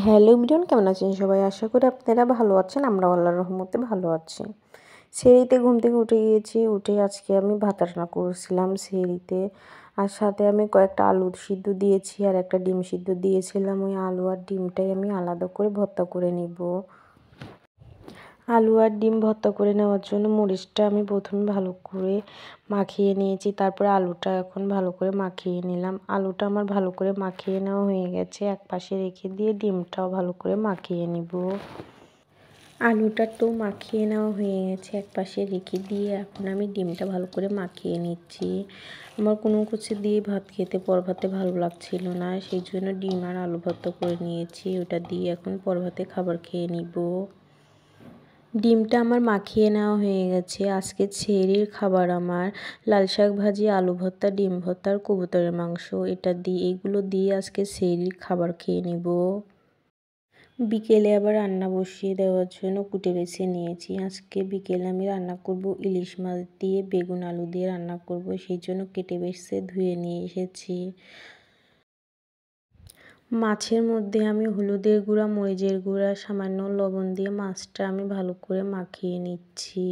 Hello everyone, কেমন আছেন সবাই? আশা করি আপনারা ভালো আছেন। আমরাও আল্লাহর রহমতে ভালো আছি। সেহরিতে ঘুম থেকে উঠে গিয়েছি। উঠে আজকে আমি ভাত রান্না করেছিলাম সেহরিতে। আর সাথে আমি কয়েকটা আলু সিদ্ধ দিয়েছি আর একটা ডিম সিদ্ধ দিয়েছিলাম। ওই আলু আর ডিমটাই আমি আলাদা করে ভর্তা করে নিব। আলু আর ডিম ভর্তা করে নেওয়ার জন্য মরিচটা আমি প্রথমে ভালো করে মাখিয়ে নিয়েছি। তারপরে আলুটা এখন ভালো করে মাখিয়ে নিলাম। আলুটা আমার ভালো করে মাখিয়ে নেওয়া হয়ে গেছে। এক পাশে রেখে দিয়ে ডিমটাও ভালো করে মাখিয়ে নিব। আলুটা তো মাখিয়ে নেওয়া হয়ে গেছে, এক পাশে রেখে দিয়ে এখন আমি ডিমটা ভালো করে মাখিয়ে নিচ্ছি। আমার কোনো কিছু দিয়ে ভাত খেতে ভাতে ভালো লাগছিল না, সেই জন্য ডিম আর আলু ভর্তা করে নিয়েছি। ওটা দিয়ে এখন ভাতে খাবার খেয়ে নিব। ডিমটা আমার মাখিয়ে নেওয়া হয়ে গেছে। আজকে সেহরির খাবার আমার লাল শাক ভাজি, আলু ভর্তা, ডিম ভর্তা আর কবুতরের মাংস। এগুলো দিয়ে আজকে সেহরির খাবার খেয়ে নিব। বিকেলে আবার রান্না বসিয়ে দেওয়ার জন্য কুটে বেছে নিয়েছি। আজকে বিকেলে আমি রান্না করব ইলিশ মাছ দিয়ে বেগুন আলু দিয়ে রান্না করব, সেই জন্য কেটে বেছে ধুয়ে নিয়ে এসেছি। মাছের মধ্যে আমি হলুদের গুঁড়া, মরিচের গুঁড়া, সামান্য লবণ দিয়ে মাছটা আমি ভালো করে মাখিয়ে নিচ্ছি।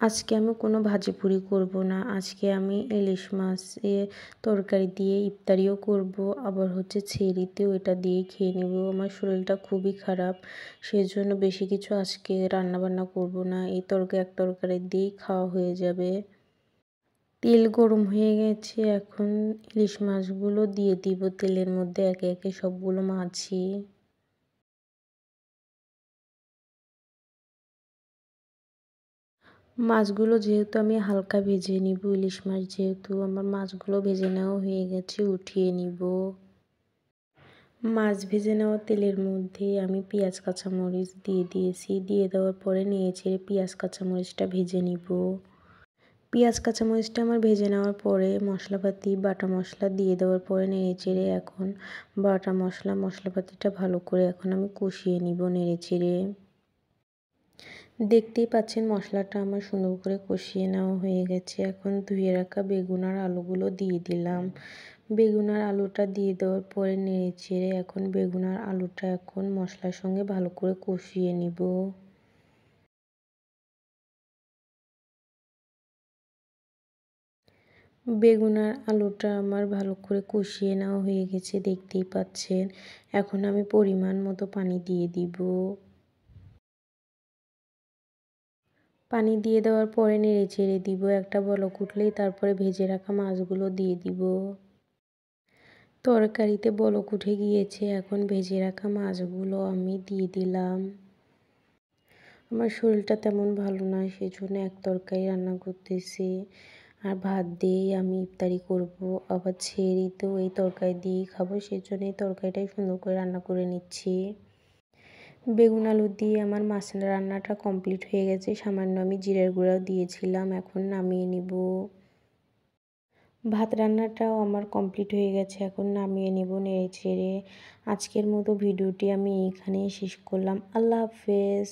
আজকে আমি কোনো ভাজি পুরি করব না। আজকে আমি ইলিশ মাছের তরকারি দিয়ে ইফতারিও করব, আবার সেহরিতেও এটা দিয়েই খেয়ে নেব। আমার শরীরটা খুবই খারাপ, সেজন্য বেশি কিছু আজকে রান্নাবান্না করব না। এই এক তরকারি দিয়েই খাওয়া হয়ে যাবে। তেল গরম হয়ে গেছে, এখন ইলিশ মাছগুলো দিয়ে দিব তেলের মধ্যে একে একে সবগুলো মাছই। মাছগুলো যেহেতু আমি হালকা ভেজে নিব, ইলিশ মাছ যেহেতু, আমার মাছগুলো ভেজে নেওয়া হয়ে গেছে, উঠিয়ে নিব। মাছ ভেজে নেওয়া তেলের মধ্যে আমি পেঁয়াজ কাঁচামরিচ দিয়ে দিয়েছি। দিয়ে দেওয়ার পরে নেড়ে চেড়ে পেঁয়াজ কাঁচামরিচটা ভেজে নিব। পেঁয়াজ কাঁচামরিচটা আমার ভেজে নেওয়ার পরে মশলাপাতি বাটা মশলা দিয়ে দেওয়ার পরে নেড়ে চেড়ে এখন বাটা মশলাপাতিটা ভালো করে এখন আমি কষিয়ে নিব নেড়ে চেড়ে। দেখতেই পাচ্ছেন মশলাটা আমার সুন্দর করে কষিয়ে নেওয়া হয়ে গেছে। এখন ধুয়ে রাখা বেগুন আর আলুগুলো দিয়ে দিলাম। বেগুন আর আলুটা দিয়ে দেওয়ার পরে নেড়ে চেড়ে এখন বেগুন আর আলুটা এখন মশলার সঙ্গে ভালো করে কষিয়ে নিব। বেগুন আর আলুটা আমার ভালো করে কষিয়ে নেওয়া হয়ে গেছে, দেখতেই পাচ্ছেন। এখন আমি পরিমাণ মতো পানি দিয়ে দিব। পানি দিয়ে দেওয়ার পরে নেড়ে চেড়ে দিব। একটা বলক উঠলেই তারপরে ভেজে রাখা মাছগুলো দিয়ে দিব। তরকারিতে বলক উঠে গিয়েছে, এখন ভেজে রাখা মাছগুলো আমি দিয়ে দিলাম। আমার শরীরটা তেমন ভালো নয়, সেজন্য এক তরকারি রান্না করতেছি। আর ভাত দিয়েই আমি ইফতারি করব, আবার সেহরিতেও এই তরকারি দিয়েই খাবো, সেজন্য এই তরকারিটাই সুন্দর করে রান্না করে নিচ্ছি। বেগুন আলু দিয়ে আমার মাছ রান্নাটা কমপ্লিট হয়ে গেছে। সামান্য আমি জিরের গুঁড়াও দিয়েছিলাম, এখন নামিয়ে নিব। ভাত রান্নাটাও আমার কমপ্লিট হয়ে গেছে, এখন নামিয়ে নিব নেড়ে চেড়ে। আজকের মতো ভিডিওটি আমি এখানেই শেষ করলাম। আল্লাহ হাফেজ।